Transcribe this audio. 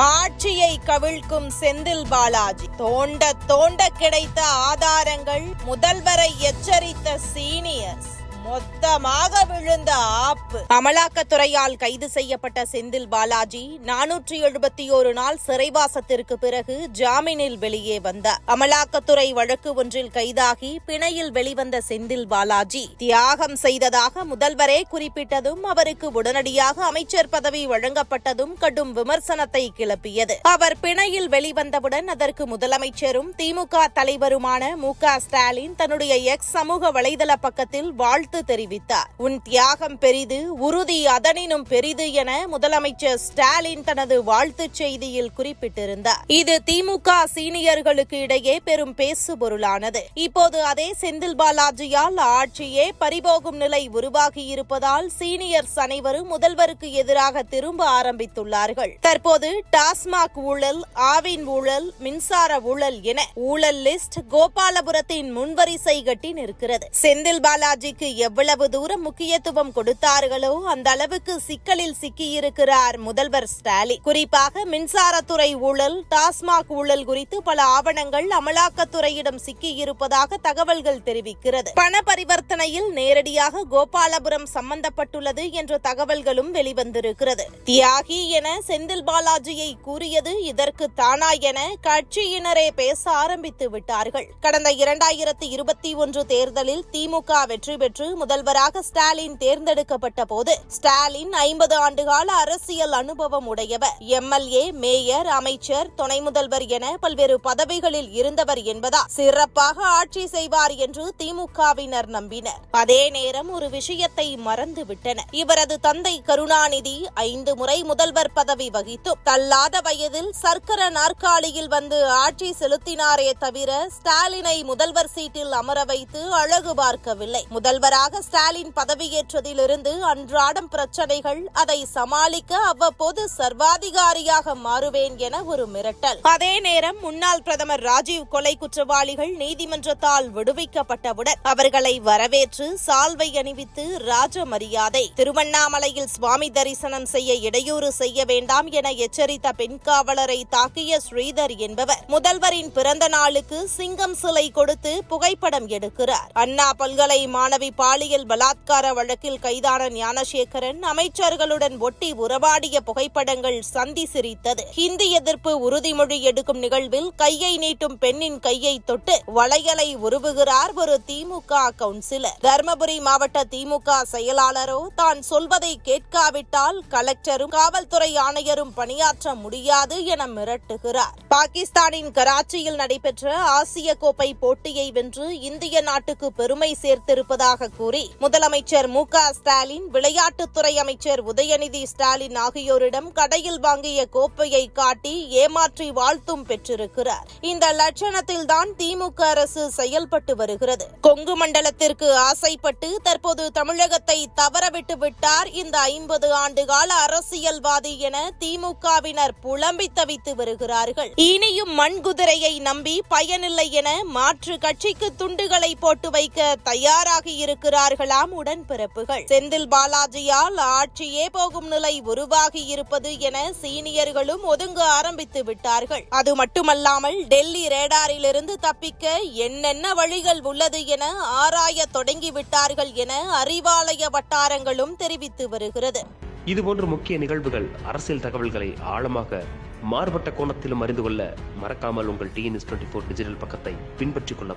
ஆட்சியை கவிழ்க்கும் செந்தில் பாலாஜி. தோண்ட தோண்ட கிடைத்த ஆதாரங்கள், முதல்வரை எச்சரித்த சீனியர்ஸ், மொத்தமாக விழுந்த ஆப்பு. அமலாக்கத்துறையால் கைது செய்யப்பட்ட செந்தில் பாலாஜி 471 நாள் சிறைவாசத்திற்கு பிறகு ஜாமீனில் வெளியே வந்தார். அமலாக்கத்துறை வழக்கு ஒன்றில் கைதாகி பிணையில் வெளிவந்த செந்தில் பாலாஜி தியாகம் செய்ததாக முதல்வரே குறிப்பிட்டதும், அவருக்கு உடனடியாக அமைச்சர் பதவி வழங்கப்பட்டதும் கடும் விமர்சனத்தை கிளப்பியது. அவர் பிணையில் வெளிவந்தவுடன் அதற்கு முதலமைச்சரும் திமுக தலைவருமான மு.க. ஸ்டாலின் தன்னுடைய எக்ஸ் சமூக வலைதள பக்கத்தில் வாழ்த்து தெரிவித்தார். உன் தியாகம் பெரிது, உறுதி அதனினும் பெரிது என முதலமைச்சர் ஸ்டாலின் தனது வாழ்த்துச் செய்தியில் குறிப்பிட்டிருந்தார். இது திமுக சீனியர்களுக்கு இடையே பெரும் பேசுபொருளானது. இப்போது அதே செந்தில் பாலாஜியால் ஆட்சியே பறிபோகும் நிலை உருவாகியிருப்பதால் சீனியர்ஸ் அனைவரும் முதல்வருக்கு எதிராக திரும்ப ஆரம்பித்துள்ளார்கள். தற்போது டாஸ்மாக் ஊழல், ஆவின் ஊழல், மின்சார ஊழல் என ஊழல் லிஸ்ட் கோபாலபுரத்தின் முன்வரிசை கட்டி நிற்கிறது. செந்தில் பாலாஜிக்கு எவ்வளவு தூரம் முக்கியத்துவம் கொடுத்தார்களோ அந்த அளவுக்கு சிக்கலில் சிக்கியிருக்கிறார் முதல்வர் ஸ்டாலின். குறிப்பாக மின்சாரத்துறை ஊழல், டாஸ்மாக் ஊழல் குறித்து பல ஆவணங்கள் அமலாக்கத்துறையிடம் சிக்கியிருப்பதாக தகவல்கள் தெரிவிக்கிறது. பண பரிவர்த்தனையில் நேரடியாக கோபாலபுரம் சம்பந்தப்பட்டுள்ளது என்ற தகவல்களும் வெளிவந்திருக்கிறது. தியாகி என செந்தில் பாலாஜியை கூறியது இதற்கு தானா என கட்சியினரே பேச ஆரம்பித்து விட்டார்கள். கடந்த 2021 தேர்தலில் திமுக வெற்றி பெற்று முதல்வராக ஸ்டாலின் தேர்ந்தெடுக்கப்பட்ட போது ஸ்டாலின் 50 ஆண்டுகால அரசியல் அனுபவம் உடையவர், எம்எல்ஏ, மேயர், அமைச்சர், துணை முதல்வர் என பல்வேறு பதவிகளில் இருந்தவர் என்பதால் சிறப்பாக ஆட்சி செய்வார் என்று திமுகவினர் நம்பினர். அதே நேரம் ஒரு விஷயத்தை மறந்துவிட்டனர். இவரது தந்தை கருணாநிதி 5 முறை முதல்வர் பதவி வகித்தும் தள்ளாத வயதில் சர்க்கர நாற்காலியில் வந்து ஆட்சி செலுத்தினாரே தவிர ஸ்டாலினை முதல்வர் சீட்டில் அமர வைத்து அழகு பார்க்கவில்லை. முதல்வராக ஸ்டாலின் பதவியேற்றதிலிருந்து அன்றாடம் பிரச்சனைகள், அதை சமாளிக்க அவ்வப்போது சர்வாதிகாரியாக மாறுவேன் என ஒரு மிரட்டல். அதே நேரம் முன்னாள் பிரதமர் ராஜீவ் கொலை குற்றவாளிகள் நீதிமன்றத்தால் விடுவிக்கப்பட்டவுடன் அவர்களை வரவேற்று சால்வை அணிவித்து ராஜ மரியாதை. திருவண்ணாமலையில் சுவாமி தரிசனம் செய்ய இடையூறு செய்ய வேண்டாம் என எச்சரித்த பெண் காவலரை தாக்கிய ஸ்ரீதர் என்பவர் முதல்வரின் பிறந்த நாளுக்கு சிங்கம் சிலை கொடுத்து புகைப்படம் எடுக்கிறார். அண்ணா பல்கலை மாணவி பாலியல் பலாத்கார வழக்கில் கைதான ஞானசேகரன் அமைச்சர்களுடன் ஒட்டி உறவாடிய புகைப்படங்கள் சந்தி சிரித்தது. ஹிந்தி எதிர்ப்பு உறுதிமொழி எடுக்கும் நிகழ்வில் கையை நீட்டும் பெண்ணின் கையை தொட்டு வளையலை உருவுகிறார் ஒரு திமுக கவுன்சிலர். தர்மபுரி மாவட்ட திமுக செயலாளரோ தான் சொல்வதை கேட்காவிட்டால் கலெக்டரும் காவல்துறை ஆணையரும் பணியாற்ற முடியாது என மிரட்டுகிறார். பாகிஸ்தானின் கராச்சியில் நடைபெற்ற ஆசிய கோப்பை போட்டியை வென்று இந்திய நாட்டுக்கு பெருமை சேர்த்திருப்பதாக கூறி முதலமைச்சர் மு.க. ஸ்டாலின், விளையாட்டுத்துறை அமைச்சர் உதயநிதி ஸ்டாலின் ஆகியோரிடம் கடையில் வாங்கிய கோப்பையை காட்டி ஏமாற்றி வாழ்த்தும் பெற்றிருக்கிறார். இந்த லட்சணத்தில்தான் திமுக அரசு செயல்பட்டு வருகிறது. கொங்கு மண்டலத்திற்கு ஆசைப்பட்டு தற்போது தமிழகத்தை தவறவிட்டு விட்டார் இந்த 50 ஆண்டுகால அரசியல்வாதி என திமுகவினர் புலம்பி தவித்து வருகிறார்கள். இனியும் மண்குதிரையை நம்பி பயனில்லை என மாற்று கட்சிக்கு துண்டுகளை போட்டு வைக்க தயாராகி இருக்கிறார்களாம் உடன்பிறப்புகள். செந்தில் பாலாஜியால் ஆட்சியே போகும் நிலை உருவாகி இருப்பது என சீனியர்களும் ஒதுங்க ஆரம்பித்து விட்டார்கள். அது மட்டுமல்லாமல் டெல்லி ரேடாரிலிருந்து தப்பிக்க என்னென்ன வழிகள் உள்ளது என ஆராய தொடங்கிவிட்டார்கள் என அறிவாலய வட்டாரங்களும் தெரிவித்து வருகிறது. இதுபோன்ற முக்கிய நிகழ்வுகள், அரசியல் தகவல்களை ஆழமாக மாறுபட்ட கோணத்திலும் அறிந்து கொள்ள மறக்காமல் உங்கள் TNS24 டிஜிட்டல் பக்கத்தை பின்பற்றிக் கொள்ளவும்.